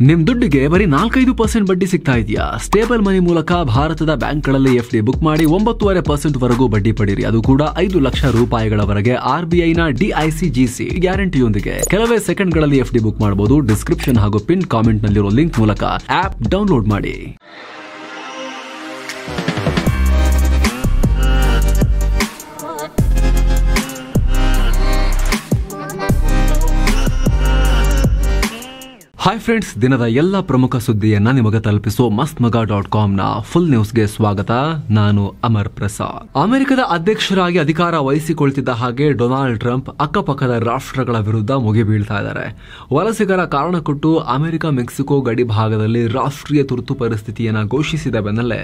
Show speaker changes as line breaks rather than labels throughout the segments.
ನಿಮ್ ದುಡ್ಡಿಗೆ ಬರೀ 4-5% ಬಡ್ಡಿ ಸಿಗ್ತಾ ಇದೆಯಾ? ಸ್ಟೇಬಲ್ ಮನಿ ಮೂಲಕ ಭಾರತದ ಬ್ಯಾಂಕ್ಗಳಲ್ಲಿ ಎಫ್ಡಿ ಬುಕ್ ಮಾಡಿ 9.5% ವರೆಗೂ ಬಡ್ಡಿ ಪಡೀರಿ. ಅದು ಕೂಡ 5 ಲಕ್ಷ ರೂಪಾಯಿಗಳವರೆಗೆ RBIನ DICGC ಗ್ಯಾರಂಟಿಯೊಂದಿಗೆ. ಕೆಲವೇ ಸೆಕೆಂಡ್ಗಳಲ್ಲಿ ಎಫ್ಡಿ ಬುಕ್ ಮಾಡಬಹುದು. ಡಿಸ್ಕ್ರಿಪ್ಷನ್ ಹಾಗೂ ಪಿನ್ ಕಾಮೆಂಟ್ ನಲ್ಲಿರೋ ಲಿಂಕ್ ಮೂಲಕ ಆಪ್ ಡೌನ್ಲೋಡ್ ಮಾಡಿ. ಹಾಯ್ ಫ್ರೆಂಡ್ಸ್, ದಿನದ ಎಲ್ಲ ಪ್ರಮುಖ ಸುದ್ದಿಯನ್ನ ನಿಮಗೆ ತಲುಪಿಸೋ mastmaga.com ನ ಫುಲ್ ನ್ಯೂಸ್ಗೆ ಸ್ವಾಗತ. ನಾನು ಅಮರ್ ಪ್ರಸಾದ್. ಅಮೆರಿಕದ ಅಧ್ಯಕ್ಷರಾಗಿ ಅಧಿಕಾರ ವಹಿಸಿಕೊಳ್ತಿದ್ದ ಹಾಗೆ ಡೊನಾಲ್ಡ್ ಟ್ರಂಪ್ ಅಕ್ಕಪಕ್ಕದ ರಾಷ್ಟ್ರಗಳ ವಿರುದ್ಧ ಮುಗಿಬೀಳ್ತಾ ಇದ್ದಾರೆ. ವಲಸಿಗರ ಕಾರಣ ಕೊಟ್ಟು ಅಮೆರಿಕ ಮೆಕ್ಸಿಕೋ ಗಡಿ ಭಾಗದಲ್ಲಿ ರಾಷ್ಟ್ರೀಯ ತುರ್ತು ಪರಿಸ್ಥಿತಿಯನ್ನ ಘೋಷಿಸಿದ ಬೆನ್ನಲ್ಲೇ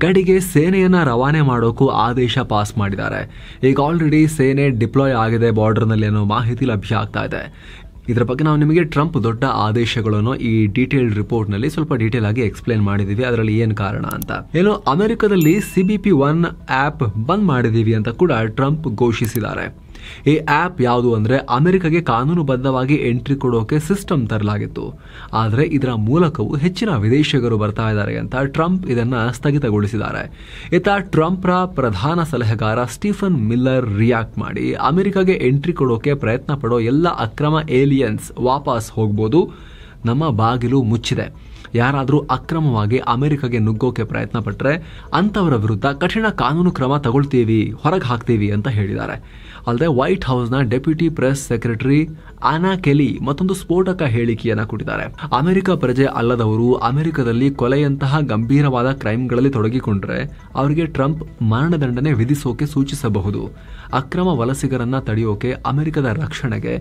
ಗಡಿಗೆ ಸೇನೆಯನ್ನ ರವಾನೆ ಮಾಡೋಕು ಆದೇಶ ಪಾಸ್ ಮಾಡಿದ್ದಾರೆ. ಈಗ ಆಲ್ರೆಡಿ ಸೇನೆ ಡಿಪ್ಲಾಯ್ ಆಗಿದೆ ಬಾರ್ಡರ್ನಲ್ಲಿ ಅನ್ನೋ ಮಾಹಿತಿ ಲಭ್ಯ ಆಗ್ತಾ ಇದೆ. ಇದರ ಬಗ್ಗೆ ನಾವು ನಿಮಗೆ ಟ್ರಂಪ್ ದೊಡ್ಡ ಆದೇಶಗಳನ್ನು ಈ ಡೀಟೇಲ್ಡ್ ರಿಪೋರ್ಟ್ ನಲ್ಲಿ ಸ್ವಲ್ಪ ಡೀಟೇಲ್ ಆಗಿ ಎಕ್ಸ್ಪ್ಲೇನ್ ಮಾಡಿದೀವಿ. ಅದರಲ್ಲಿ ಏನ್ ಕಾರಣ ಅಂತ. ಏನು ಅಮೆರಿಕದಲ್ಲಿ CBP-1 ಆಪ್ ಬಂದ್ ಮಾಡಿದೀವಿ ಅಂತ ಕೂಡ ಟ್ರಂಪ್ ಘೋಷಿಸಿದ್ದಾರೆ. ಈ ಆಪ್ ಯಾವುದು ಅಂದ್ರೆ ಅಮೆರಿಕಗೆ ಕಾನೂನುಬದ್ಧವಾಗಿ ಎಂಟ್ರಿ ಕೊಡೋಕೆ ಸಿಸ್ಟಮ್ ತರಲಾಗಿತ್ತು. ಆದ್ರೆ ಇದರ ಮೂಲಕವೂ ಹೆಚ್ಚಿನ ವಿದೇಶಿಗರು ಬರ್ತಾ ಇದ್ದಾರೆ ಅಂತ ಟ್ರಂಪ್ ಇದನ್ನ ಸ್ಥಗಿತಗೊಳಿಸಿದ್ದಾರೆ. ಇತ್ತ ಟ್ರಂಪ್ರ ಪ್ರಧಾನ ಸಲಹೆಗಾರ ಸ್ಟೀಫನ್ ಮಿಲ್ಲರ್ ರಿಯಾಕ್ಟ್ ಮಾಡಿ ಅಮೆರಿಕಗೆ ಎಂಟ್ರಿ ಕೊಡೋಕೆ ಪ್ರಯತ್ನ ಪಡೋ ಎಲ್ಲ ಅಕ್ರಮ ಏಲಿಯನ್ಸ್ ವಾಪಸ್ ಹೋಗ್ಬೋದು, ನಮ್ಮ ಬಾಗಿಲು ಮುಚ್ಚಿದೆ. ಯಾರಾದರೂ ಅಕ್ರಮವಾಗಿ ಅಮೆರಿಕಗೆ ನುಗ್ಗೋಕೆ ಪ್ರಯತ್ನ ಪಟ್ಟರೆ ಅಂತವರ ವಿರುದ್ಧ ಕಠಿಣ ಕಾನೂನು ಕ್ರಮ ತಗೊಳ್ತೀವಿ, ಹೊರಗೆ ಹಾಕ್ತೀವಿ ಅಂತ ಹೇಳಿದ್ದಾರೆ. ಅಲ್ಲದೆ ವೈಟ್ ಹೌಸ್ನ ಡೆಪ್ಯೂಟಿ ಪ್ರೆಸ್ ಸೆಕ್ರೆಟರಿ ಆನಾ ಕೆಲಿ ಮತ್ತೊಂದು ಸ್ಫೋಟಕ ಹೇಳಿಕೆಯನ್ನ ಕೊಟ್ಟಿದ್ದಾರೆ. ಅಮೆರಿಕ ಪ್ರಜೆ ಅಲ್ಲದವರು ಅಮೆರಿಕದಲ್ಲಿ ಕೊಲೆಯಂತಹ ಗಂಭೀರವಾದ ಕ್ರೈಮ್ಗಳಲ್ಲಿ ತೊಡಗಿಕೊಂಡ್ರೆ ಅವರಿಗೆ ಟ್ರಂಪ್ ಮರಣದಂಡನೆ ವಿಧಿಸೋಕೆ ಸೂಚಿಸಬಹುದು. ಅಕ್ರಮ ವಲಸಿಗರನ್ನ ತಡೆಯೋಕೆ, ಅಮೆರಿಕದ ರಕ್ಷಣೆಗೆ,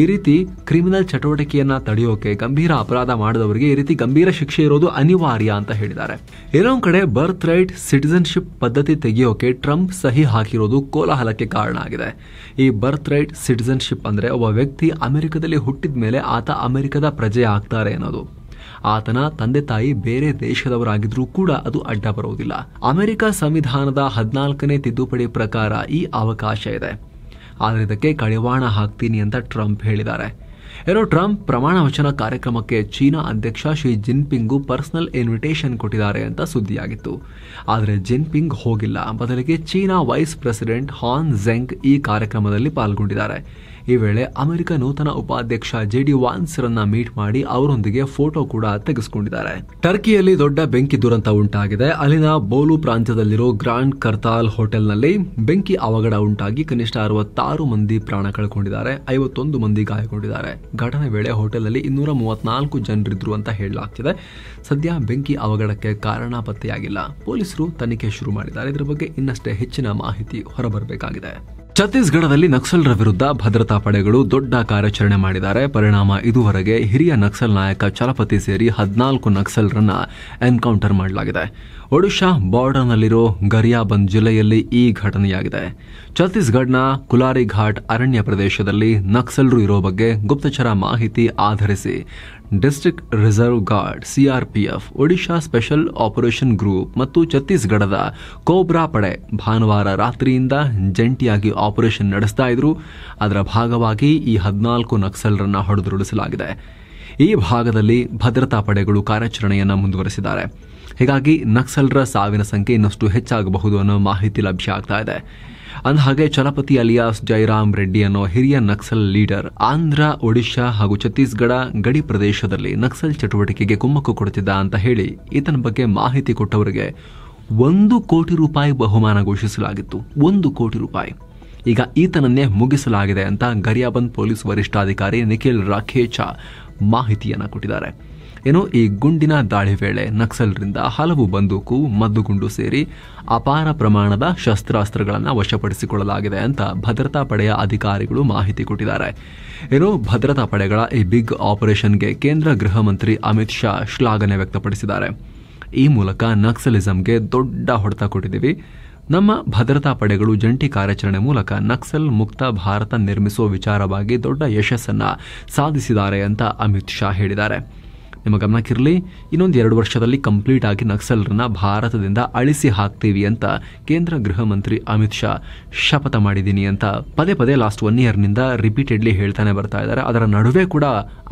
ಈ ರೀತಿ ಕ್ರಿಮಿನಲ್ ಚಟುವಟಿಕೆಯನ್ನ ತಡೆಯೋಕೆ, ಗಂಭೀರ ಅಪರಾಧ ಮಾಡಿದವರಿಗೆ ಈ ರೀತಿ ಗಂಭೀರ ಶಿಕ್ಷೆ ಇರೋದು ಅನಿವಾರ್ಯ ಅಂತ ಹೇಳಿದ್ದಾರೆ. ಇನ್ನೊಂದು ಕಡೆ ಬರ್ತ್ ರೈಟ್ ಸಿಟಿಸನ್ಶಿಪ್ ಪದ್ಧತಿ ತೆಗೆಯೋಕೆ ಟ್ರಂಪ್ ಸಹಿ ಹಾಕಿರೋದು ಕೋಲಾಹಲಕ್ಕೆ ಕಾರಣ ಆಗಿದೆ. ಈ ಬರ್ತ್ ರೈಟ್ ಸಿಟಿಸನ್ಶಿಪ್ ಅಂದ್ರೆ ಒಬ್ಬ ವ್ಯಕ್ತಿ ಅಮೆರಿಕದಲ್ಲಿ ಹುಟ್ಟಿದ ಮೇಲೆ ಆತ ಅಮೆರಿಕದ ಪ್ರಜೆ ಆಗ್ತಾರೆ ಅನ್ನೋದು. ಆತನ ತಂದೆ ತಾಯಿ ಬೇರೆ ದೇಶದವರಾಗಿದ್ರೂ ಕೂಡ ಅದು ಅಡ್ಡ ಬರುವುದಿಲ್ಲ. ಅಮೆರಿಕ ಸಂವಿಧಾನದ 14ನೇ ತಿದ್ದುಪಡಿ ಪ್ರಕಾರ ಈ ಅವಕಾಶ ಇದೆ. ಆದ್ರೆ ಇದಕ್ಕೆ ಕಡಿವಾಣ ಹಾಕ್ತೀನಿ ಅಂತ ಟ್ರಂಪ್ ಹೇಳಿದ್ದಾರೆ. ಏನೋ ಟ್ರಂಪ್ ಪ್ರಮಾಣ ವಚನ ಕಾರ್ಯಕ್ರಮಕ್ಕೆ ಚೀನಾ ಅಧ್ಯಕ್ಷ ಶಿ ಜಿನ್ಪಿಂಗ್ ಪರ್ಸನಲ್ ಇನ್ವಿಟೇಷನ್ ಕೊಟ್ಟಿದ್ದಾರೆ ಅಂತ ಸುದ್ದಿಯಾಗಿತ್ತು. ಆದರೆ ಜಿನ್ಪಿಂಗ್ ಹೋಗಿಲ್ಲ. ಬದಲಿಗೆ ಚೀನಾ ವೈಸ್ ಪ್ರೆಸಿಡೆಂಟ್ ಹಾನ್ ಝೆಂಗ್ ಈ ಕಾರ್ಯಕ್ರಮದಲ್ಲಿ ಪಾಲ್ಗೊಂಡಿದ್ದಾರೆ. ಈ ವೇಳೆ ಅಮೆರಿಕ ನೂತನ ಉಪಾಧ್ಯಕ್ಷ JD ವಾನ್ಸ್ರನ್ನ ಮೀಟ್ ಮಾಡಿ ಅವರೊಂದಿಗೆ ಫೋಟೋ ಕೂಡ ತೆಗೆಸಿಕೊಂಡಿದ್ದಾರೆ. ಟರ್ಕಿಯಲ್ಲಿ ದೊಡ್ಡ ಬೆಂಕಿ ದುರಂತ ಉಂಟಾಗಿದೆ. ಅಲ್ಲಿನ ಬೋಲು ಪ್ರಾಂತ್ಯದಲ್ಲಿರೋ ಗ್ರಾಂಡ್ ಕರ್ತಾಲ್ ಹೋಟೆಲ್ನಲ್ಲಿ ಬೆಂಕಿ ಅವಘಡ ಉಂಟಾಗಿ ಕನಿಷ್ಠ 66 ಮಂದಿ ಪ್ರಾಣ ಕಳ್ಕೊಂಡಿದ್ದಾರೆ, 51 ಮಂದಿ ಗಾಯಗೊಂಡಿದ್ದಾರೆ. ಘಟನೆ ವೇಳೆ ಹೋಟೆಲ್ನಲ್ಲಿ 234 ಜನರಿದ್ರು ಅಂತ ಹೇಳಲಾಗ್ತಿದೆ. ಸದ್ಯ ಬೆಂಕಿ ಅವಘಡಕ್ಕೆ ಕಾರಣ ಪತ್ತೆಯಾಗಿಲ್ಲ. ಪೊಲೀಸರು ತನಿಖೆ ಶುರು ಮಾಡಿದ್ದಾರೆ. ಇದರ ಬಗ್ಗೆ ಇನ್ನಷ್ಟೇ ಹೆಚ್ಚಿನ ಮಾಹಿತಿ ಹೊರಬರಬೇಕಾಗಿದೆ. ಛತ್ತೀಸ್ಗಢದಲ್ಲಿ ನಕ್ಸಲರ ವಿರುದ್ಧ ಭದ್ರತಾ ಪಡೆಗಳು ದೊಡ್ಡ ಕಾರ್ಯಾಚರಣೆ ಮಾಡಿದ್ದಾರೆ. ಪರಿಣಾಮ ಇದುವರೆಗೆ ಹಿರಿಯ ನಕ್ಸಲ್ ನಾಯಕ ಚಲಪತಿ ಸೇರಿ 14 ನಕ್ಸಲರನ್ನ ಎನ್ಕೌಂಟರ್ ಮಾಡಲಾಗಿದೆ. ಒಡಿಶಾ ಬಾರ್ಡರ್ನಲ್ಲಿರೋ ಗರಿಯಾಬಂದ್ ಜಿಲ್ಲೆಯಲ್ಲಿ ಈ ಘಟನೆಯಾಗಿದೆ. ಛತ್ತೀಸ್ಗಢನ ಕುಲಾರಿ ಘಾಟ್ ಅರಣ್ಯ ಪ್ರದೇಶದಲ್ಲಿ ನಕ್ಸಲರು ಇರೋ ಬಗ್ಗೆ ಗುಪ್ತಚರ ಮಾಹಿತಿ ಆಧರಿಸಿ district reserve guard CRPF, Odisha special operation group ಮತ್ತು ಛತ್ತೀಸ್ಗಢದ ಕೋಬ್ರಾ ಪಡೆ ಭಾನುವಾರ ರಾತ್ರಿಯಿಂದ ಜಂಟಿಯಾಗಿ ಆಪರೇಷನ್ ನಡೆಸ್ತಾ ಇದ್ರು. ಅದರ ಭಾಗವಾಗಿ ಈ 14 ನಕ್ಸಲರನ್ನ ಹೊಡೆದುರುಳಿಸಲಾಗಿದೆ. ಈ ಭಾಗದಲ್ಲಿ ಭದ್ರತಾ ಪಡೆಗಳು ಕಾರ್ಯಾಚರಣೆಯನ್ನ ಮುಂದುವರೆಸಿದ್ದಾರೆ. ಹೀಗಾಗಿ ನಕ್ಸಲರ ಸಾವಿನ ಸಂಖ್ಯೆ ಇನ್ನಷ್ಟು ಹೆಚ್ಚಾಗಬಹುದು ಅನ್ನೋ ಮಾಹಿತಿ ಲಭ್ಯ ಆಗ್ತಾ ಇದೆ. ಅಂದಹಾಗೆ ಚಲಪತಿ ಅಲಿಯಾಸ್ ಜೈರಾಮ್ ರೆಡ್ಡಿ ಅನ್ನೋ ಹಿರಿಯ ನಕ್ಸಲ್ ಲೀಡರ್ ಆಂಧ್ರ, ಒಡಿಶಾ ಹಾಗೂ ಛತ್ತೀಸ್ಗಢ ಗಡಿ ಪ್ರದೇಶದಲ್ಲಿ ನಕ್ಸಲ್ ಚಟುವಟಿಕೆಗೆ ಕುಮ್ಮಕ್ಕು ಕೊಡುತ್ತಿದ್ದ ಅಂತ ಹೇಳಿ ಈತನ ಬಗ್ಗೆ ಮಾಹಿತಿ ಕೊಟ್ಟವರಿಗೆ 1 ಕೋಟಿ ರೂಪಾಯಿ ಬಹುಮಾನ ಘೋಷಿಸಲಾಗಿತ್ತು. 1 ಕೋಟಿ ರೂಪಾಯಿ. ಈಗ ಈತನನ್ನೇ ಮುಗಿಸಲಾಗಿದೆ ಅಂತ ಗರಿಯಾಬಂದ್ ಪೊಲೀಸ್ ವರಿಷ್ಠಾಧಿಕಾರಿ ನಿಖಿಲ್ ರಾಖೇಚಾ ಮಾಹಿತಿಯನ್ನ ಕೊಟ್ಟಿದ್ದಾರೆ. ಏನೋ ಈ ಗುಂಡಿನ ದಾಳಿ ವೇಳೆ ನಕ್ಸಲರಿಂದ ಹಲವು ಬಂದೂಕು, ಮದ್ದುಗುಂಡು ಸೇರಿ ಅಪಾರ ಪ್ರಮಾಣದ ಶಸ್ತ್ರಾಸ್ತ್ರಗಳನ್ನು ವಶಪಡಿಸಿಕೊಳ್ಳಲಾಗಿದೆ ಅಂತ ಭದ್ರತಾ ಪಡೆಯ ಅಧಿಕಾರಿಗಳು ಮಾಹಿತಿ ಕೊಟ್ಟಿದ್ದಾರೆ. ಏನೋ ಭದ್ರತಾ ಪಡೆಗಳ ಈ ಬಿಗ್ ಆಪರೇಷನ್ಗೆ ಕೇಂದ್ರ ಗೃಹ ಮಂತ್ರಿ ಅಮಿತ್ ಶಾ ಶ್ಲಾಘನೆ ವ್ಯಕ್ತಪಡಿಸಿದ್ದಾರೆ. ಈ ಮೂಲಕ ನಕ್ಸಲಿಸಂಗೆ ದೊಡ್ಡ ಹೊಡೆತ ಕೊಟ್ಟಿದ್ದೀವಿ. ನಮ್ಮ ಭದ್ರತಾ ಪಡೆಗಳು ಜಂಟಿ ಕಾರ್ಯಾಚರಣೆ ಮೂಲಕ ನಕ್ಸಲ್ ಮುಕ್ತ ಭಾರತ ನಿರ್ಮಿಸುವ ವಿಚಾರವಾಗಿ ದೊಡ್ಡ ಯಶಸ್ಸನ್ನ ಸಾಧಿಸಿದ್ದಾರೆ ಅಂತ ಅಮಿತ್ ಶಾ ಹೇಳಿದ್ದಾರೆ. ನಿಮ್ಮ ಗಮನಕ್ಕಿರಲಿ, ಇನ್ನೊಂದು 2 ವರ್ಷದಲ್ಲಿ ಕಂಪ್ಲೀಟ್ ಆಗಿ ನಕ್ಸಲರನ್ನ ಭಾರತದಿಂದ ಅಳಿಸಿ ಹಾಕ್ತೀವಿ ಅಂತ ಕೇಂದ್ರ ಗೃಹ ಮಂತ್ರಿ ಅಮಿತ್ ಶಾ ಶಪಥ ಮಾಡಿದ್ದೀನಿ ಅಂತ ಪದೇ ಲಾಸ್ಟ್ 1 ಇಯರ್ನಿಂದ ರಿಪೀಟೆಡ್ಲಿ ಹೇಳ್ತಾನೆ ಬರ್ತಾ ಇದ್ದಾರೆ. ಅದರ ನಡುವೆ ಕೂಡ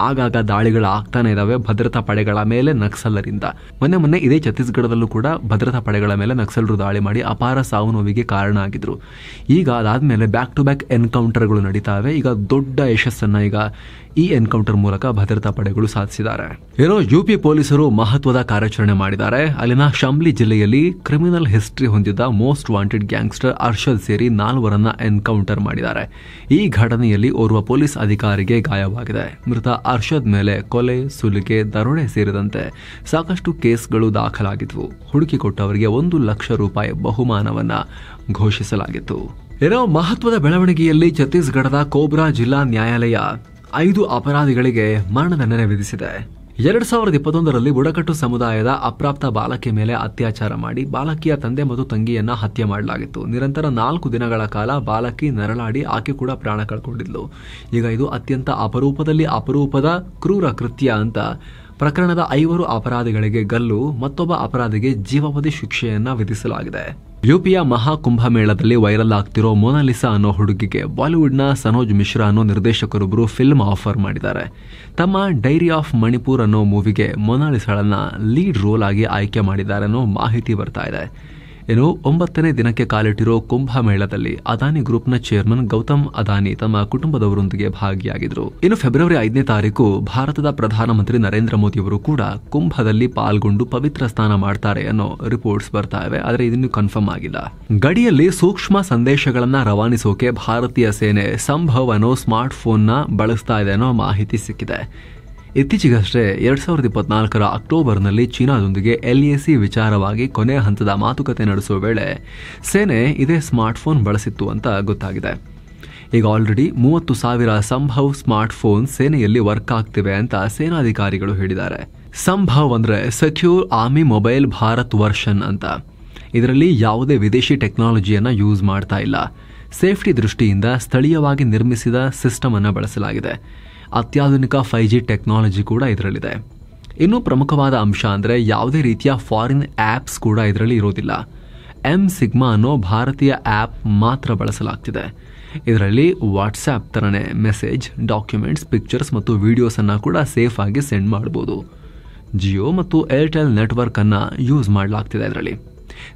ಆಗಾಗ ದಾಳಿಗಳು ಆಗ್ತಾನೆ ಇದಾವೆ ಭದ್ರತಾ ಪಡೆಗಳ ಮೇಲೆ ನಕ್ಸಲರಿಂದ. ಮೊನ್ನೆ ಇದೇ ಛತ್ತೀಸ್ಗಢದಲ್ಲೂ ಕೂಡ ಭದ್ರತಾ ಪಡೆಗಳ ಮೇಲೆ ನಕ್ಸಲರು ದಾಳಿ ಮಾಡಿ ಅಪಾರ ಸಾವು ನೋವಿಗೆ ಕಾರಣ ಆಗಿದ್ರು. ಈಗ ಅದಾದ್ಮೇಲೆ ಬ್ಯಾಕ್ ಟು ಬ್ಯಾಕ್ ಎನ್ಕೌಂಟರ್ಗಳು ನಡೀತಾವೆ. ಈಗ ದೊಡ್ಡ ಯಶಸ್ಸನ್ನ ಈಗ ಈ ಎನ್ಕೌಂಟರ್ ಮೂಲಕ ಭದ್ರತಾ ಪಡೆಗಳು ಸಾಧಿಸಿದ್ದಾರೆ. ಯುಪಿ ಪೊಲೀಸರು ಮಹತ್ವದ ಕಾರ್ಯಾಚರಣೆ ಮಾಡಿದ್ದಾರೆ. ಅಲ್ಲಿನ ಶಾಮ್ಲಿ ಜಿಲ್ಲೆಯಲ್ಲಿ ಕ್ರಿಮಿನಲ್ ಹಿಸ್ಟರಿ ಹೊಂದಿದ್ದ ಮೋಸ್ಟ್ ವಾಂಟೆಡ್ ಗ್ಯಾಂಗ್ಸ್ಟರ್ ಅರ್ಷದ್ ಸೇರಿ 4 ಎನ್ಕೌಂಟರ್ ಮಾಡಿದ್ದಾರೆ. ಈ ಘಟನೆಯಲ್ಲಿ ಓರ್ವ ಪೊಲೀಸ್ ಅಧಿಕಾರಿಗೆ ಗಾಯವಾಗಿದೆ. ಮೃತ ಅರ್ಷದ್ ಮೇಲೆ ಕೊಲೆ, ಸುಲಿಗೆ, ದರೋಡೆ ಸೇರಿದಂತೆ ಸಾಕಷ್ಟು ಕೇಸ್ಗಳು ದಾಖಲಾಗಿದ್ವು. ಹುಡುಕಿಕೊಟ್ಟವರಿಗೆ 1 ಲಕ್ಷ ರೂಪಾಯಿ ಬಹುಮಾನವನ್ನ ಘೋಷಿಸಲಾಗಿತ್ತು. ಮಹತ್ವದ ಬೆಳವಣಿಗೆಯಲ್ಲಿ ಛತ್ತೀಸ್ಗಢದ ಕೋಬ್ರಾ ಜಿಲ್ಲಾ ನ್ಯಾಯಾಲಯ 5 ಅಪರಾಧಿಗಳಿಗೆ ಮರಣದಂಡನೆ ವಿಧಿಸಿದೆ. 2021ರಲ್ಲಿ ಬುಡಕಟ್ಟು ಸಮುದಾಯದ ಅಪ್ರಾಪ್ತ ಬಾಲಕಿ ಮೇಲೆ ಅತ್ಯಾಚಾರ ಮಾಡಿ ಬಾಲಕಿಯ ತಂದೆ ಮತ್ತು ತಂಗಿಯನ್ನ ಹತ್ಯೆ ಮಾಡಲಾಗಿತ್ತು. ನಿರಂತರ 4 ದಿನಗಳ ಕಾಲ ಬಾಲಕಿ ನರಳಾಡಿ ಆಕೆ ಕೂಡ ಪ್ರಾಣ ಕಳ್ಕೊಂಡಿದ್ಲು. ಈಗ ಇದು ಅತ್ಯಂತ ಅಪರೂಪದ ಕ್ರೂರ ಕೃತ್ಯ ಅಂತ ಪ್ರಕರಣದ 5 ಅಪರಾಧಿಗಳಿಗೆ ಗಲ್ಲು, ಮತ್ತೊಬ್ಬ ಅಪರಾಧಿಗೆ ಜೀವಾವಧಿ ಶಿಕ್ಷೆಯನ್ನ ವಿಧಿಸಲಾಗಿದೆ. ಯುಪಿಯ ಮಹಾಕುಂಭಮೇಳದಲ್ಲಿ ವೈರಲ್ ಆಗ್ತಿರೋ ಮೊನಾಲಿಸಾ ಅನ್ನೋ ಹುಡುಗಿಗೆ ಬಾಲಿವುಡ್ನ ಸನೋಜ್ ಮಿಶ್ರಾ ಅನ್ನೋ ನಿರ್ದೇಶಕರೊಬ್ಬರು ಫಿಲ್ಮ್ ಆಫರ್ ಮಾಡಿದ್ದಾರೆ. ತಮ್ಮ ಡೈರಿ ಆಫ್ ಮಣಿಪುರ್ ಅನ್ನೋ ಮೂವಿಗೆ ಮೊನಾಲಿಸಾಳನ್ನ ಲೀಡ್ ರೋಲ್ ಆಗಿ ಆಯ್ಕೆ ಮಾಡಿದ್ದಾರೆ ಅನ್ನೋ ಮಾಹಿತಿ ಬರ್ತಾ ಇದೆ. 9ನೇ ದಿನಕ್ಕೆ ಕಾಲಿಟ್ಟಿರೋ ಕುಂಭಮೇಳದಲ್ಲಿ ಅದಾನಿ ಗ್ರೂಪ್ನ ಚೇರ್ಮನ್ ಗೌತಮ್ ಅದಾನಿ ತಮ್ಮ ಕುಟುಂಬದವರೊಂದಿಗೆ ಭಾಗಿಯಾಗಿದ್ರು. ಇನ್ನು ಫೆಬ್ರವರಿ 5ನೇ ತಾರೀಕು ಭಾರತದ ಪ್ರಧಾನಮಂತ್ರಿ ನರೇಂದ್ರ ಮೋದಿ ಅವರು ಕೂಡ ಕುಂಭದಲ್ಲಿ ಪಾಲ್ಗೊಂಡು ಪವಿತ್ರ ಸ್ನಾನ ಮಾಡ್ತಾರೆ ಅನ್ನೋ ರಿಪೋರ್ಟ್ಸ್ ಬರ್ತಾ ಇವೆ. ಆದರೆ ಇದನ್ನು ಕನ್ಫರ್ಮ್ ಆಗಿಲ್ಲ. ಗಡಿಯಲ್ಲಿ ಸೂಕ್ಷ್ಮ ಸಂದೇಶಗಳನ್ನ ರವಾನಿಸೋಕೆ ಭಾರತೀಯ ಸೇನೆ ಸಂಭವ್ ಅನ್ನೋ ಸ್ಮಾರ್ಟ್ ಫೋನ್ ನ ಬಳಸ್ತಾ ಇದೆ ಅನ್ನೋ ಮಾಹಿತಿ ಸಿಕ್ಕಿದೆ. ಇತ್ತೀಚೆಗಷ್ಟೇ 2024ರ ಅಕ್ಟೋಬರ್ನಲ್ಲಿ ಚೀನಾದೊಂದಿಗೆ LAC ವಿಚಾರವಾಗಿ ಕೊನೆ ಹಂತದ ಮಾತುಕತೆ ನಡೆಸುವ ವೇಳೆ ಸೇನೆ ಇದೇ ಸ್ಮಾರ್ಟ್ಫೋನ್ ಬಳಸಿತ್ತು ಅಂತ ಗೊತ್ತಾಗಿದೆ. ಈಗ ಆಲ್ರೆಡಿ 30,000 ಸಂಭವ್ ಸ್ಮಾರ್ಟ್ ಫೋನ್ ಸೇನೆಯಲ್ಲಿ ವರ್ಕ್ ಆಗ್ತಿವೆ ಅಂತ ಸೇನಾಧಿಕಾರಿಗಳು ಹೇಳಿದ್ದಾರೆ. ಸಂಭವ್ ಅಂದ್ರೆ secure army mobile Bharat version ಅಂತ. ಇದರಲ್ಲಿ ಯಾವುದೇ ವಿದೇಶಿ ಟೆಕ್ನಾಲಜಿಯನ್ನ ಯೂಸ್ ಮಾಡ್ತಾ ಇಲ್ಲ. ಸೇಫ್ಟಿ ದೃಷ್ಟಿಯಿಂದ ಸ್ಥಳೀಯವಾಗಿ ನಿರ್ಮಿಸಿದ ಸಿಸ್ಟಮ್ ಅನ್ನು ಬಳಸಲಾಗಿದೆ. ಅತ್ಯಾಧುನಿಕ 5G ಟೆಕ್ನಾಲಜಿ ಕೂಡ ಇದರಲ್ಲಿದೆ. ಇನ್ನೂ ಪ್ರಮುಖವಾದ ಅಂಶ ಅಂದರೆ ಯಾವುದೇ ರೀತಿಯ ಫಾರಿನ್ ಆ್ಯಪ್ಸ್ ಕೂಡ ಇದರಲ್ಲಿ ಇರೋದಿಲ್ಲ. M-Sigma ಅನ್ನೋ ಭಾರತೀಯ ಆ್ಯಪ್ ಮಾತ್ರ ಬಳಸಲಾಗ್ತಿದೆ. ಇದರಲ್ಲಿ ವಾಟ್ಸ್ಆ್ಯಪ್ ಥರನೇ ಮೆಸೇಜ್, ಡಾಕ್ಯುಮೆಂಟ್ಸ್, ಪಿಕ್ಚರ್ಸ್ ಮತ್ತು ವಿಡಿಯೋಸ್ ಅನ್ನು ಕೂಡ ಸೇಫ್ ಆಗಿ ಸೆಂಡ್ ಮಾಡಬಹುದು. ಜಿಯೋ ಮತ್ತು ಏರ್ಟೆಲ್ ನೆಟ್ವರ್ಕ್ ಅನ್ನು ಯೂಸ್ ಮಾಡಲಾಗ್ತಿದೆ. ಇದರಲ್ಲಿ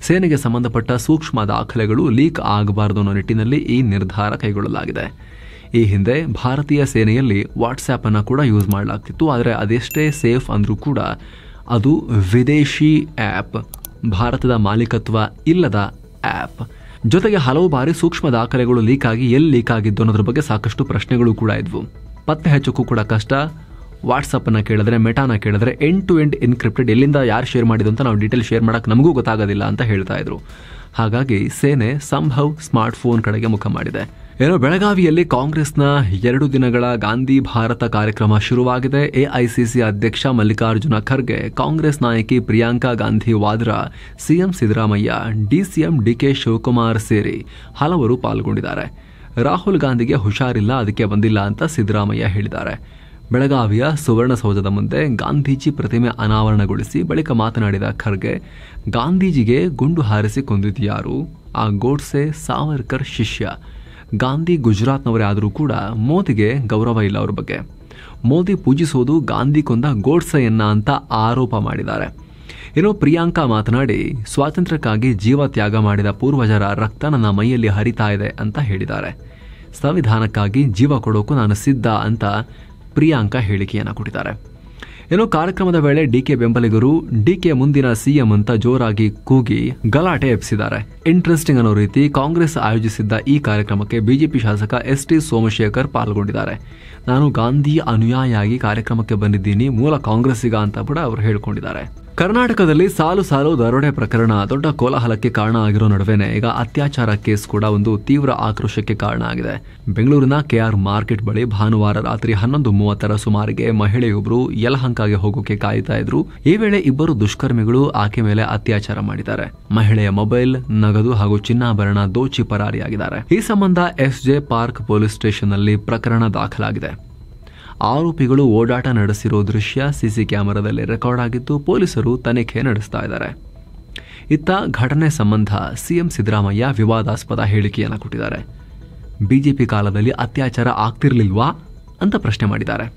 ಸೇನೆಗೆ ಸಂಬಂಧಪಟ್ಟ ಸೂಕ್ಷ್ಮ ದಾಖಲೆಗಳು ಲೀಕ್ ಆಗಬಾರದು ಅನ್ನೋ ನಿಟ್ಟಿನಲ್ಲಿ ಈ ನಿರ್ಧಾರ ಕೈಗೊಳ್ಳಲಾಗಿದೆ. ಈ ಹಿಂದೆ ಭಾರತೀಯ ಸೇನೆಯಲ್ಲಿ ವಾಟ್ಸ್ಆ್ಯಪ್ ಅನ್ನು ಕೂಡ ಯೂಸ್ ಮಾಡಲಾಗ್ತಿತ್ತು. ಆದರೆ ಅದೆಷ್ಟೇ ಸೇಫ್ ಅಂದ್ರೂ ಕೂಡ ಅದು ವಿದೇಶಿ ಆ್ಯಪ್, ಭಾರತದ ಮಾಲೀಕತ್ವ ಇಲ್ಲದ ಆ್ಯಪ್. ಜೊತೆಗೆ ಹಲವು ಬಾರಿ ಸೂಕ್ಷ್ಮ ದಾಖಲೆಗಳು ಲೀಕ್ ಆಗಿ ಎಲ್ಲಿ ಲೀಕ್ ಆಗಿದ್ದು ಅನ್ನೋದ್ರ ಬಗ್ಗೆ ಸಾಕಷ್ಟು ಪ್ರಶ್ನೆಗಳು ಕೂಡ ಇದ್ವು. ಪತ್ತೆ ಹಚ್ಚೋಕ್ಕೂ ಕೂಡ ಕಷ್ಟ. ವಾಟ್ಸಪ್ ಅನ್ನ ಕೇಳಿದ್ರೆ, ಮೆಟಾನ ಕೇಳಿದ್ರೆ ಎಂಡ್ ಟು ಎಂಡ್ ಎನ್ಕ್ರಿಪ್ಟೆಡ್, ಎಲ್ಲಿಂದ ಯಾರು ಶೇರ್ ಮಾಡಿದ್ದು ಅಂತ ನಾವು ಡೀಟೇಲ್ ಶೇರ್ ಮಾಡಕ್ಕೆ ನಮಗೂ ಗೊತ್ತಾಗೋದಿಲ್ಲ ಅಂತ ಹೇಳ್ತಾ ಇದ್ರು. ಹಾಗಾಗಿ ಸೇನೆ ಸಂಭವ್ ಸ್ಮಾರ್ಟ್ ಫೋನ್ ಕಡೆಗೆ ಮುಖ ಮಾಡಿದೆ. ಬೆಳಗಾವಿಯಲ್ಲಿ ಕಾಂಗ್ರೆಸ್ನ 2 ದಿನಗಳ ಗಾಂಧಿ ಭಾರತ ಕಾರ್ಯಕ್ರಮ ಶುರುವಾಗಿದೆ. AICC ಅಧ್ಯಕ್ಷ ಮಲ್ಲಿಕಾರ್ಜುನ ಖರ್ಗೆ, ಕಾಂಗ್ರೆಸ್ ನಾಯಕಿ Priyanka Gandhi Vadra, CM Siddaramaiah, DCM DK Shivakumar ಸೇರಿ ಹಲವರು ಪಾಲ್ಗೊಂಡಿದ್ದಾರೆ. ರಾಹುಲ್ ಗಾಂಧಿಗೆ ಹುಷಾರಿಲ್ಲ, ಅದಕ್ಕೆ ಬಂದಿಲ್ಲ ಅಂತ ಸಿದ್ದರಾಮಯ್ಯ ಹೇಳಿದ್ದಾರೆ. ಬೆಳಗಾವಿಯ ಸುವರ್ಣಸೌಧದ ಮುಂದೆ ಗಾಂಧೀಜಿ ಪ್ರತಿಮೆ ಅನಾವರಣಗೊಳಿಸಿ ಬಳಿಕ ಮಾತನಾಡಿದ ಖರ್ಗೆ, ಗಾಂಧೀಜಿಗೆ ಗುಂಡು ಹಾರಿಸಿ ಕೊಂದಿದ್ಯಾರು? ಆ ಗೋಡ್ಸೆ ಸಾವರ್ಕರ್ ಶಿಷ್ಯ. ಗಾಂಧಿ ಗುಜರಾತ್ನವರೇ ಆದರೂ ಕೂಡ ಮೋದಿಗೆ ಗೌರವ ಇಲ್ಲ ಅವ್ರ ಬಗ್ಗೆ. ಮೋದಿ ಪೂಜಿಸೋದು ಗಾಂಧಿ ಕೊಂದ ಗೋಡ್ಸೆಯನ್ನ ಅಂತ ಆರೋಪ ಮಾಡಿದ್ದಾರೆ. ಇನ್ನು ಪ್ರಿಯಾಂಕಾ ಮಾತನಾಡಿ, ಸ್ವಾತಂತ್ರ್ಯಕ್ಕಾಗಿ ಜೀವ ತ್ಯಾಗ ಮಾಡಿದ ಪೂರ್ವಜರ ರಕ್ತ ನನ್ನ ಮೈಯಲ್ಲಿ ಹರಿತಾ ಇದೆ ಅಂತ ಹೇಳಿದ್ದಾರೆ. ಸಂವಿಧಾನಕ್ಕಾಗಿ ಜೀವ ಕೊಡೋಕು ನಾನು ಸಿದ್ಧ ಅಂತ ಪ್ರಿಯಾಂಕಾ ಹೇಳಿಕೆಯನ್ನು ಕೊಟ್ಟಿದ್ದಾರೆ. ಏನೋ ಕಾರ್ಯಕ್ರಮದ ವೇಳೆ DK ಬೆಂಬಲಿಗರು DK ಮುಂದಿನ CM ಅಂತ ಜೋರಾಗಿ ಕೂಗಿ ಗಲಾಟೆ ಎಬ್ಬಿಸಿದ್ದಾರೆ. ಇಂಟ್ರೆಸ್ಟಿಂಗ್ ಅನ್ನೋ ರೀತಿ ಕಾಂಗ್ರೆಸ್ ಆಯೋಜಿಸಿದ್ದ ಈ ಕಾರ್ಯಕ್ರಮಕ್ಕೆ ಬಿಜೆಪಿ ಶಾಸಕ ST ಸೋಮಶೇಖರ್ ಪಾಲ್ಗೊಂಡಿದ್ದಾರೆ. ನಾನು ಗಾಂಧಿ ಅನುಯಾಯಿಯಾಗಿ ಕಾರ್ಯಕ್ರಮಕ್ಕೆ ಬಂದಿದ್ದೀನಿ, ಮೂಲ ಕಾಂಗ್ರೆಸ್ಸಿಗ ಅಂತ ಕೂಡ ಅವರು ಹೇಳಿಕೊಂಡಿದ್ದಾರೆ. ಕರ್ನಾಟಕದಲ್ಲಿ ಸಾಲು ದರೋಡೆ ಪ್ರಕರಣ ದೊಡ್ಡ ಕೋಲಾಹಲಕ್ಕೆ ಕಾರಣ ಆಗಿರೋ ನಡುವೆನೆ ಈಗ ಅತ್ಯಾಚಾರ ಕೇಸ್ ಕೂಡ ಒಂದು ತೀವ್ರ ಆಕ್ರೋಶಕ್ಕೆ ಕಾರಣ ಆಗಿದೆ. ಬೆಂಗಳೂರಿನ KR ಮಾರ್ಕೆಟ್ ಬಳಿ ಭಾನುವಾರ ರಾತ್ರಿ 11:30 ಸುಮಾರಿಗೆ ಮಹಿಳೆಯೊಬ್ಬರು ಯಲಹಂಕಗೆ ಹೋಗೋಕೆ ಕಾಯ್ತಾ ಇದ್ರು. ಈ ವೇಳೆ ಇಬ್ಬರು ದುಷ್ಕರ್ಮಿಗಳು ಆಕೆ ಮೇಲೆ ಅತ್ಯಾಚಾರ ಮಾಡಿದ್ದಾರೆ. ಮಹಿಳೆಯ ಮೊಬೈಲ್, ನಗದು ಹಾಗೂ ಚಿನ್ನಾಭರಣ ದೋಚಿ ಪರಾರಿಯಾಗಿದ್ದಾರೆ. ಈ ಸಂಬಂಧ SJ ಪಾರ್ಕ್ ಪೊಲೀಸ್ ಸ್ಟೇಷನ್ ನಲ್ಲಿ ಪ್ರಕರಣ ದಾಖಲಾಗಿದೆ. ಆರೋಪಿಗಳು ಓಡಾಟ ನಡೆಸಿರೋ ದೃಶ್ಯ ಸಿಸಿ ಕ್ಯಾಮೆರಾದಲ್ಲಿ ರೆಕಾರ್ಡ್ ಆಗಿದ್ದು ಪೊಲೀಸರು ತನಿಖೆ ನಡೆಸ್ತಾ ಇದ್ದಾರೆ. ಇತ್ತ ಘಟನೆ ಸಂಬಂಧ ಸಿಎಂ ಸಿದ್ದರಾಮಯ್ಯ ವಿವಾದಾಸ್ಪದ ಹೇಳಿಕೆಯನ್ನು ಕೊಟ್ಟಿದ್ದಾರೆ. ಬಿಜೆಪಿ ಕಾಲದಲ್ಲಿ ಅತ್ಯಾಚಾರ ಆಗ್ತಿರ್ಲಿಲ್ವಾ ಅಂತ ಪ್ರಶ್ನೆ ಮಾಡಿದ್ದಾರೆ.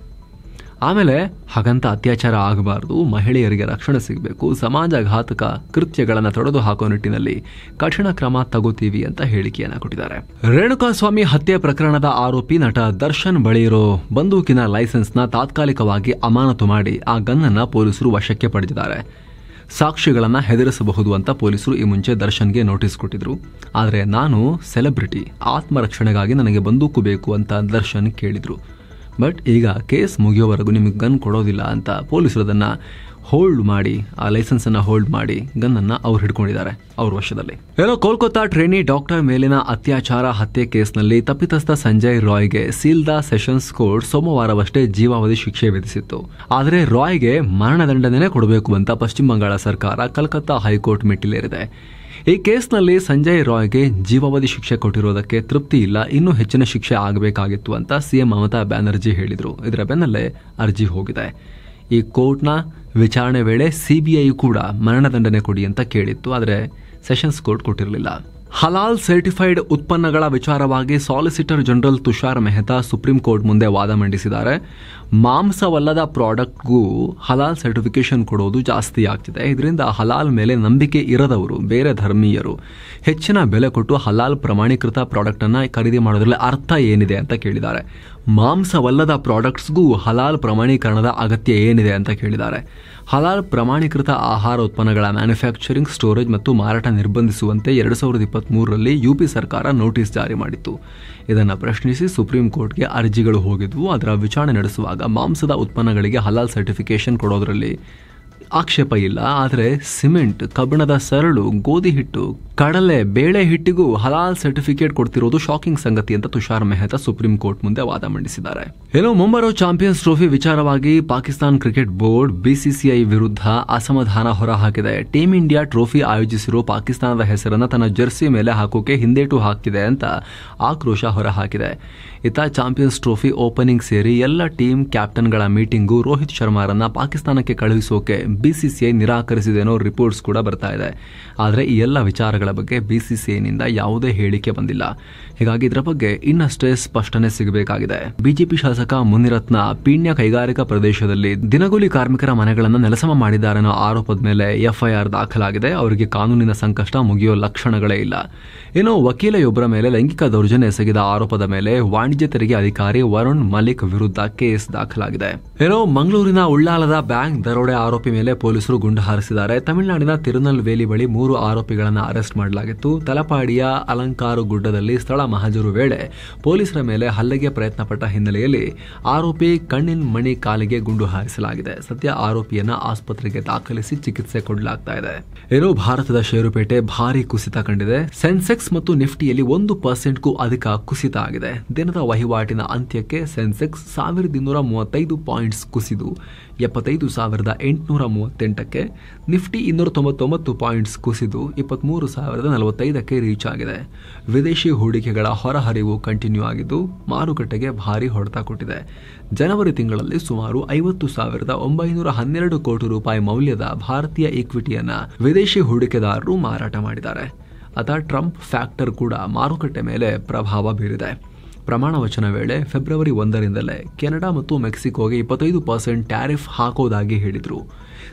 ಆಮೇಲೆ ಹಾಗಂತ ಅತ್ಯಾಚಾರ ಆಗಬಾರ್ದು, ಮಹಿಳೆಯರಿಗೆ ರಕ್ಷಣೆ ಸಿಗಬೇಕು, ಸಮಾಜಘಾತಕ ಕೃತ್ಯಗಳನ್ನು ತೊಡೆದು ಹಾಕೋ ನಿಟ್ಟಿನಲ್ಲಿ ಕಠಿಣ ಕ್ರಮ ತಗೋತೀವಿ ಅಂತ ಹೇಳಿಕೆಯನ್ನ ಕೊಟ್ಟಿದ್ದಾರೆ. ರೇಣುಕಾಸ್ವಾಮಿ ಹತ್ಯೆ ಪ್ರಕರಣದ ಆರೋಪಿ ನಟ ದರ್ಶನ್ ಬಳಿ ಇರೋ ಬಂದೂಕಿನ ಲೈಸೆನ್ಸ್ನ ತಾತ್ಕಾಲಿಕವಾಗಿ ಅಮಾನತು ಮಾಡಿ ಆ ಗನ್ನನ್ನ ಪೊಲೀಸರು ವಶಕ್ಕೆ ಪಡೆದಿದ್ದಾರೆ. ಸಾಕ್ಷಿಗಳನ್ನ ಹೆದರಿಸಬಹುದು ಅಂತ ಪೊಲೀಸರು ಈ ಮುಂಚೆ ದರ್ಶನ್ಗೆ ನೋಟಿಸ್ ಕೊಟ್ಟಿದ್ರು. ಆದರೆ ನಾನು ಸೆಲೆಬ್ರಿಟಿ, ಆತ್ಮರಕ್ಷಣೆಗಾಗಿ ನನಗೆ ಬಂದೂಕು ಬೇಕು ಅಂತ ದರ್ಶನ್ ಕೇಳಿದ್ರು. ಬಟ್ ಈಗ ಕೇಸ್ ಮುಗಿಯೋವರೆಗೂ ನಿಮಗೆ ಗನ್ ಕೊಡೋದಿಲ್ಲ ಅಂತ ಪೊಲೀಸರು ಅದನ್ನು ಹೋಲ್ಡ್ ಮಾಡಿ, ಆ ಲೈಸೆನ್ಸನ್ನು ಹೋಲ್ಡ್ ಮಾಡಿ ಗನ್ನನ್ನು ಅವ್ರು ಹಿಡ್ಕೊಂಡಿದ್ದಾರೆ ಅವ್ರ ವಶದಲ್ಲಿ. ಏನೋ ಕೋಲ್ಕತ್ತಾ ಟ್ರೇನಿ ಡಾಕ್ಟರ್ ಮೇಲಿನ ಅತ್ಯಾಚಾರ ಹತ್ಯೆ ಕೇಸ್ನಲ್ಲಿ ತಪ್ಪಿತಸ್ಥ ಸಂಜಯ್ ರಾಯ್ಗೆ ಸೀಲ್ದಾ ಸೆಷನ್ಸ್ ಕೋರ್ಟ್ ಸೋಮವಾರವಷ್ಟೇ ಜೀವಾವಧಿ ಶಿಕ್ಷೆ ವಿಧಿಸಿತ್ತು. ಆದರೆ ರಾಯ್ಗೆ ಮರಣದಂಡನೆ ಕೊಡಬೇಕು ಅಂತ ಪಶ್ಚಿಮ ಬಂಗಾಳ ಸರ್ಕಾರ ಕಲ್ಕತ್ತಾ ಹೈಕೋರ್ಟ್ ಮೆಟ್ಟಿಲೇರಿದೆ. ಈ ಕೇಸ್ನಲ್ಲಿ ಸಂಜಯ್ ರಾಯ್ಗೆ ಜೀವಾವಧಿ ಶಿಕ್ಷೆ ಕೊಟ್ಟಿರೋದಕ್ಕೆ ತೃಪ್ತಿ ಇಲ್ಲ, ಇನ್ನೂ ಹೆಚ್ಚಿನ ಶಿಕ್ಷೆ ಆಗಬೇಕಾಗಿತ್ತು ಅಂತ ಸಿಎಂ ಮಮತಾ ಬ್ಯಾನರ್ಜಿ ಹೇಳಿದ್ರು. ಇದರ ಬೆನ್ನಲ್ಲೇ ಅರ್ಜಿ ಹೋಗಿದೆ. ಈ ಕೋರ್ಟ್ನ ವಿಚಾರಣೆ ವೇಳೆ ಸಿಬಿಐ ಕೂಡ ಮರಣದಂಡನೆ ಕೊಡಿ ಅಂತ ಕೇಳಿತ್ತು, ಆದರೆ ಸೆಷನ್ಸ್ ಕೋರ್ಟ್ ಕೊಟ್ಟಿರಲಿಲ್ಲ. ಹಲಾಲ್ ಸರ್ಟಿಫೈಡ್ ಉತ್ಪನ್ನಗಳ ವಿಚಾರವಾಗಿ solicitor general Tushar Mehta supreme court ಮುಂದೆ ವಾದ ಮಂಡಿಸಿದ್ದಾರೆ. ಮಾಂಸವಲ್ಲದ ಪ್ರಾಡಕ್ಟ್ಗೂ ಹಲಾಲ್ ಸರ್ಟಿಫಿಕೇಶನ್ ಕೊಡೋದು ಜಾಸ್ತಿ ಆಗ್ತಿದೆ. ಇದರಿಂದ ಹಲಾಲ್ ಮೇಲೆ ನಂಬಿಕೆ ಇರದವರು, ಬೇರೆ ಧರ್ಮೀಯರು ಹೆಚ್ಚಿನ ಬೆಲೆ ಕೊಟ್ಟು ಹಲಾಲ್ ಪ್ರಮಾಣೀಕೃತ ಪ್ರಾಡಕ್ಟ್ ಅನ್ನ ಖರೀದಿ ಮಾಡೋದ್ರಲ್ಲಿ ಅರ್ಥ ಏನಿದೆ ಅಂತ ಕೇಳಿದ್ದಾರೆ. ಮಾಂಸವಲ್ಲದ ಪ್ರಾಡಕ್ಟ್ಸ್ಗೂ ಹಲಾಲ್ ಪ್ರಮಾಣೀಕರಣದ ಅಗತ್ಯ ಏನಿದೆ ಅಂತ ಕೇಳಿದ್ದಾರೆ. ಹಲಾಲ್ ಪ್ರಮಾಣೀಕೃತ ಆಹಾರ ಉತ್ಪನ್ನಗಳ ಮ್ಯಾನುಫ್ಯಾಕ್ಚರಿಂಗ್, ಸ್ಟೋರೇಜ್ ಮತ್ತು ಮಾರಾಟ ನಿರ್ಬಂಧಿಸುವಂತೆ 2023ರಲ್ಲಿ ಯುಪಿ ಸರ್ಕಾರ ನೋಟಿಸ್ ಜಾರಿ ಮಾಡಿತ್ತು. ಇದನ್ನು ಪ್ರಶ್ನಿಸಿ ಸುಪ್ರೀಂ ಕೋರ್ಟ್ಗೆ ಅರ್ಜಿಗಳು ಹೋಗಿದ್ವು. ಅದರ ವಿಚಾರಣೆ ನಡೆಸುವಾಗ ಮಾಂಸದ ಉತ್ಪನ್ನಗಳಿಗೆ ಹಲಾಲ್ ಸರ್ಟಿಫಿಕೇಶನ್ ಕೊಡೋದ್ರಲ್ಲಿ ಆಕ್ಷೇಪ ಇಲ್ಲ, ಆದರೆ ಸಿಮೆಂಟ್, ಕಬ್ಬಿಣದ ಸರಳು, ಗೋಧಿ ಹಿಟ್ಟು, ಕಡಲೆ ಬೇಳೆ ಹಿಟ್ಟಿಗೂ ಹಲಾಲ್ ಸರ್ಟಿಫಿಕೇಟ್ ಕೊಡ್ತಿರೋದು ಶಾಕಿಂಗ್ ಸಂಗತಿ ಅಂತ ತುಷಾರ್ ಮೆಹ್ತಾ ಸುಪ್ರೀಂ ಕೋರ್ಟ್ ಮುಂದೆ ವಾದ ಮಂಡಿಸಿದ್ದಾರೆ. ಏನೋ ಮುಂಬರೋ ಚಾಂಪಿಯನ್ಸ್ ಟ್ರೋಫಿ ವಿಚಾರವಾಗಿ ಪಾಕಿಸ್ತಾನ್ ಕ್ರಿಕೆಟ್ ಬೋರ್ಡ್ ಬಿಸಿಸಿಐ ವಿರುದ್ಧ ಅಸಮಾಧಾನ ಹೊರಹಾಕಿದೆ. ಟೀಮ್ ಇಂಡಿಯಾ ಟ್ರೋಫಿ ಆಯೋಜಿಸಿರೋ ಪಾಕಿಸ್ತಾನದ ಹೆಸರನ್ನು ತನ್ನ ಜರ್ಸಿ ಮೇಲೆ ಹಾಕೋಕೆ ಹಿಂದೇಟು ಹಾಕ್ತಿದೆ ಅಂತ ಆಕ್ರೋಶ ಹೊರಹಾಕಿದೆ. ಇತ್ತ ಚಾಂಪಿಯನ್ಸ್ ಟ್ರೋಫಿ ಓಪನಿಂಗ್ ಸೇರಿ ಎಲ್ಲ ಟೀಮ್ ಕ್ಯಾಪ್ಟನ್ಗಳ ಮೀಟಿಂಗು ರೋಹಿತ್ ಶರ್ಮಾರನ್ನ ಪಾಕಿಸ್ತಾನಕ್ಕೆ ಕಳುಹಿಸೋಕೆ ಬಿಸಿಸಿಐ ನಿರಾಕರಿಸಿದೆ ಅನ್ನೋ ರಿಪೋರ್ಟ್ಸ್ ಕೂಡ ಬರ್ತಾ ಇದೆ. ಆದರೆ ಈ ಎಲ್ಲ ವಿಚಾರಗಳ ಬಗ್ಗೆ ಬಿಸಿಸಿಐನಿಂದ ಯಾವುದೇ ಹೇಳಿಕೆ ಬಂದಿಲ್ಲ. ಹೀಗಾಗಿ ಇದರ ಬಗ್ಗೆ ಇನ್ನಷ್ಟೇ ಸ್ಪಷ್ಟನೆ ಸಿಗಬೇಕಾಗಿದೆ. ಬಿಜೆಪಿ ಶಾಸಕ ಮುನಿರತ್ನ ಪೀಣ್ಯ ಕೈಗಾರಿಕಾ ಪ್ರದೇಶದಲ್ಲಿ ದಿನಗೂಲಿ ಕಾರ್ಮಿಕರ ಮನೆಗಳನ್ನು ನೆಲಸಮ ಮಾಡಿದ್ದಾರೆ ಅನ್ನೋ ಆರೋಪದ ಮೇಲೆ ಎಫ್ಐಆರ್ ದಾಖಲಾಗಿದೆ. ಅವರಿಗೆ ಕಾನೂನಿನ ಸಂಕಷ್ಟ ಮುಗಿಯೋ ಲಕ್ಷಣಗಳೇ ಇಲ್ಲ. ಏನೋ ವಕೀಲೆಯೊಬ್ಬರ ಮೇಲೆ ಲೈಂಗಿಕ ದೌರ್ಜನ್ಯ ಎಸಗಿದ ಆರೋಪದ ಮೇಲೆ ವಾಣಿಜ್ಯ ತೆರಿಗೆ ಅಧಿಕಾರಿ ವರುಣ್ ಮಲಿಕ್ ವಿರುದ್ಧ ಕೇಸ್ ದಾಖಲಾಗಿದೆ. ಏನೋ ಮಂಗಳೂರಿನ ಉಳ್ಳಾಲದ ಬ್ಯಾಂಕ್ ದರೋಡೆ ಆರೋಪಿ ಮೇಲೆ ಪೊಲೀಸರು ಗುಂಡು ಹಾರಿಸಿದ್ದಾರೆ. ತಮಿಳುನಾಡಿನ ತಿರುನಲ್ವೇಲಿ ಬಳಿ 3 ಆರೋಪಿಗಳನ್ನು ಅರೆಸ್ಟ್ ಮಾಡಲಾಗಿತ್ತು. ತಲಪಾಡಿಯ ಅಲಂಕಾರು ಗುಡ್ಡದಲ್ಲಿ ಸ್ಥಳ ಮಹಜರು ವೇಳೆ ಪೊಲೀಸರ ಮೇಲೆ ಹಲ್ಲೆಗೆ ಪ್ರಯತ್ನ ಪಟ್ಟ ಹಿನ್ನೆಲೆಯಲ್ಲಿ ಆರೋಪಿ ಕಣ್ಣಿನ ಮಣಿ ಕಾಲಿಗೆ ಗುಂಡು ಹಾರಿಸಲಾಗಿದೆ. ಸದ್ಯ ಆರೋಪಿಯನ್ನ ಆಸ್ಪತ್ರೆಗೆ ದಾಖಲಿಸಿ ಚಿಕಿತ್ಸೆ ಕೊಡಲಾಗ್ತಾ ಇದೆ. ಏನೋ ಭಾರತದ ಷೇರುಪೇಟೆ ಭಾರಿ ಕುಸಿತ ಕಂಡಿದೆ. ಸೆನ್ಸೆಕ್ಸ್ ಮತ್ತು ನಿಫ್ಟಿಯಲ್ಲಿ 1% ಅಧಿಕ ಕುಸಿತ ಆಗಿದೆ. ದಿನದ ವಹಿವಾಟಿನ ಅಂತ್ಯಕ್ಕೆ ಸೆನ್ಸೆಕ್ಸ್ 1235 ಪಾಯಿಂಟ್ಸ್ ಕುಸಿದು 75,838ಕ್ಕೆ, ನಿಫ್ಟಿ 299 ಪಾಯಿಂಟ್ಸ್ ಕುಸಿದು 23,045ಕ್ಕೆ ರೀಚ್ ಆಗಿದೆ. ವಿದೇಶಿ ಹೂಡಿಕೆಗಳ ಹೊರಹರಿವು ಕಂಟಿನ್ಯೂ ಆಗಿದ್ದು ಮಾರುಕಟ್ಟೆಗೆ ಭಾರಿ ಹೊಡೆತ ಕೊಟ್ಟಿದೆ. ಜನವರಿ ತಿಂಗಳಲ್ಲಿ ಸುಮಾರು 50,912 ಕೋಟಿ ರೂಪಾಯಿ ಮೌಲ್ಯದ ಭಾರತೀಯ ಈಕ್ವಿಟಿಯನ್ನ ವಿದೇಶಿ ಹೂಡಿಕೆದಾರರು ಮಾರಾಟ ಮಾಡಿದ್ದಾರೆ. ಅತ ಟ್ರಂಪ್ ಫ್ಯಾಕ್ಟರ್ ಕೂಡ ಮಾರುಕಟ್ಟೆ ಮೇಲೆ ಪ್ರಭಾವ ಬೀರಿದೆ. ಪ್ರಮಾಣ ವಚನ ವೇಳೆ ಫೆಬ್ರವರಿ 1ರಿಂದಲೇ ಕೆನಡಾ ಮತ್ತು ಮೆಕ್ಸಿಕೋಗೆ 25% ಟ್ಯಾರಿಫ್ ಹಾಕೋದಾಗಿ ಹೇಳಿದ್ರು.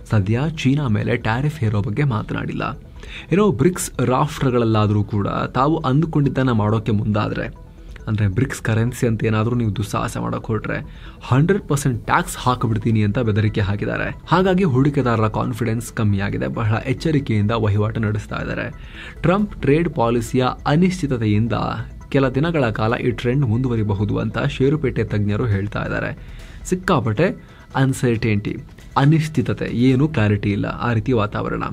ಸದ್ಯ ಚೀನಾ ಮೇಲೆ ಟ್ಯಾರಿಫ್ ಹೇರೋ ಬಗ್ಗೆ ಮಾತನಾಡಿಲ್ಲ. ಏನೋ ಬ್ರಿಕ್ಸ್ ರಾಷ್ಟ್ರಗಳಲ್ಲಾದರೂ ಕೂಡ ತಾವು ಅಂದುಕೊಂಡಿದ್ದನ್ನು ಮಾಡೋಕೆ ಮುಂದಾದರೆ, ಅಂದರೆ ಬ್ರಿಕ್ಸ್ ಕರೆನ್ಸಿ ಅಂತ ಏನಾದರೂ ನೀವು ದುಸ್ಸಾಹಸ ಮಾಡೋಕೆ ಹೊರಟ್ರೆ 100% ಟ್ಯಾಕ್ಸ್ ಹಾಕಿಬಿಡ್ತೀನಿ ಅಂತ ಬೆದರಿಕೆ ಹಾಕಿದ್ದಾರೆ. ಹಾಗಾಗಿ ಹೂಡಿಕೆದಾರರ ಕಾನ್ಫಿಡೆನ್ಸ್ ಕಮ್ಮಿಯಾಗಿದೆ. ಬಹಳ ಎಚ್ಚರಿಕೆಯಿಂದ ವಹಿವಾಟು ನಡೆಸ್ತಾ ಇದ್ದಾರೆ. ಟ್ರಂಪ್ ಟ್ರೇಡ್ ಪಾಲಿಸಿಯ ಅನಿಶ್ಚಿತತೆಯಿಂದ ಕೆಲ ದಿನಗಳ ಕಾಲ ಈ ಟ್ರೆಂಡ್ ಮುಂದುವರಿಬಹುದು ಅಂತ ಷೇರುಪೇಟೆ ತಜ್ಞರು ಹೇಳ್ತಾ ಇದ್ದಾರೆ. ಸಿಕ್ಕಾಪಟ್ಟೆ ಅನ್ಸರ್ಟೆನಿಟಿ, ಅನಿಶ್ಚಿತತೆ, ಏನು ಕ್ಲಾರಿಟಿ ಇಲ್ಲ, ಆ ರೀತಿ ವಾತಾವರಣ.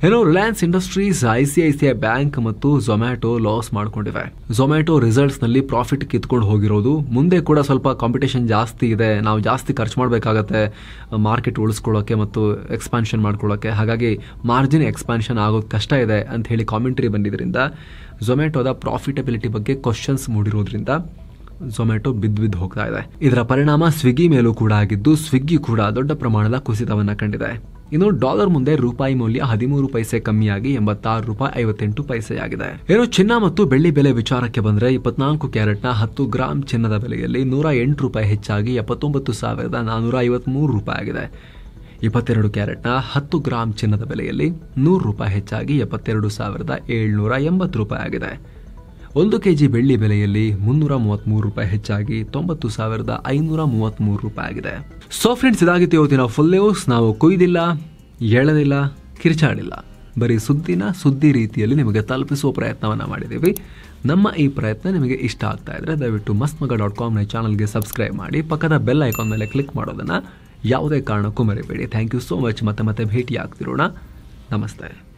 ಏನೋ ರಿಲಯನ್ಸ್ ಇಂಡಸ್ಟ್ರೀಸ್, ಐಸಿಐಸಿಐ ಬ್ಯಾಂಕ್ ಮತ್ತು ಝೊಮ್ಯಾಟೊ ಲಾಸ್ ಮಾಡ್ಕೊಂಡಿವೆ. ಝೊಮ್ಯಾಟೊ ರಿಸಲ್ಟ್ಸ್ನಲ್ಲಿ ಪ್ರಾಫಿಟ್ ಕಿತ್ಕೊಂಡು ಹೋಗಿರೋದು. ಮುಂದೆ ಕೂಡ ಸ್ವಲ್ಪ ಕಾಂಪಿಟೇಷನ್ ಜಾಸ್ತಿ ಇದೆ, ನಾವು ಜಾಸ್ತಿ ಖರ್ಚು ಮಾಡಬೇಕಾಗತ್ತೆ ಮಾರ್ಕೆಟ್ ಉಳಿಸ್ಕೊಳ್ಳೋಕ್ಕೆ ಮತ್ತು ಎಕ್ಸ್ಪಾನ್ಷನ್ ಮಾಡ್ಕೊಳ್ಳೋಕ್ಕೆ. ಹಾಗಾಗಿ ಮಾರ್ಜಿನ್ ಎಕ್ಸ್ಪಾನ್ಷನ್ ಆಗೋದು ಕಷ್ಟ ಇದೆ ಅಂತ ಹೇಳಿ ಕಾಮೆಂಟ್ರಿ ಬಂದಿದ್ದರಿಂದ ಝೊಮ್ಯಾಟೊದ ಪ್ರಾಫಿಟಬಿಲಿಟಿ ಬಗ್ಗೆ ಕ್ವಶನ್ಸ್ ಮೂಡಿರೋದ್ರಿಂದ ಝೊಮ್ಯಾಟೊ ಬಿದ್ದು ಹೋಗ್ತಾ ಇದೆ. ಇದರ ಪರಿಣಾಮ ಸ್ವಿಗ್ಗಿ ಮೇಲೂ ಕೂಡ ಆಗಿದ್ದು, ಸ್ವಿಗ್ಗಿ ಕೂಡ ದೊಡ್ಡ ಪ್ರಮಾಣದ ಕುಸಿತವನ್ನ ಕಂಡಿದೆ. ಇನ್ನು ಡಾಲರ್ ಮುಂದೆ ರೂಪಾಯಿ ಮೌಲ್ಯ 13 ಪೈಸೆ ಕಮ್ಮಿಯಾಗಿ 86 ರೂಪಾಯಿ 58 ಪೈಸೆಯಾಗಿದೆ. ಏನು ಚಿನ್ನ ಮತ್ತು ಬೆಳ್ಳಿ ಬೆಲೆ ವಿಚಾರಕ್ಕೆ ಬಂದ್ರೆ 24 ಕ್ಯಾರೆಟ್ನ 10 ಗ್ರಾಂ ಚಿನ್ನದ ಬೆಲೆಯಲ್ಲಿ 108 ರೂಪಾಯಿ ಹೆಚ್ಚಾಗಿ 79,453 ರೂಪಾಯಿ ಆಗಿದೆ. 22 ಕ್ಯಾರೆಟ್ನ 10 ಗ್ರಾಂ ಚಿನ್ನದ ಬೆಲೆಯಲ್ಲಿ 100 ರೂಪಾಯಿ ಹೆಚ್ಚಾಗಿ 72,780 ರೂಪಾಯಿ ಆಗಿದೆ. 1 ಕೆಜಿ ಬೆಳ್ಳಿ ಬೆಲೆಯಲ್ಲಿ 333 ರೂಪಾಯಿ ಹೆಚ್ಚಾಗಿ 90,533 ರೂಪಾಯಿ ಆಗಿದೆ. ಸೊ ಫ್ರೆಂಡ್ಸ್, ಇದಾಗಿತ್ತು ಇವತ್ತಿನ ಫುಲ್ ನ್ಯೂಸ್. ನಾವು ಕೊಯ್ದಿಲ್ಲ, ಎಳೆದಿಲ್ಲ, ಕಿರ್ಚಾಡಿಲ್ಲ, ಬರೀ ಸುದ್ದಿ ರೀತಿಯಲ್ಲಿ ನಿಮಗೆ ತಲುಪಿಸುವ ಪ್ರಯತ್ನವನ್ನ ಮಾಡಿದ್ದೀವಿ. ನಮ್ಮ ಈ ಪ್ರಯತ್ನ ನಿಮಗೆ ಇಷ್ಟ ಆಗ್ತಾ ಇದ್ರೆ ದಯವಿಟ್ಟು mastmaga.com ಚಾನಲ್ಗೆ ಸಬ್ಸ್ಕ್ರೈಬ್ ಮಾಡಿ, ಪಕ್ಕದ ಬೆಲ್ ಐಕಾನ್ ಮೇಲೆ ಕ್ಲಿಕ್ ಮಾಡೋದನ್ನ ಯಾವುದೇ ಕಾರಣಕ್ಕೂ ಮರಿಬೇಡಿ. Thank you so much. ಮತ್ತೆ ಭೇಟಿ ಆಗ್ತಿರೋಣ. ನಮಸ್ತೆ.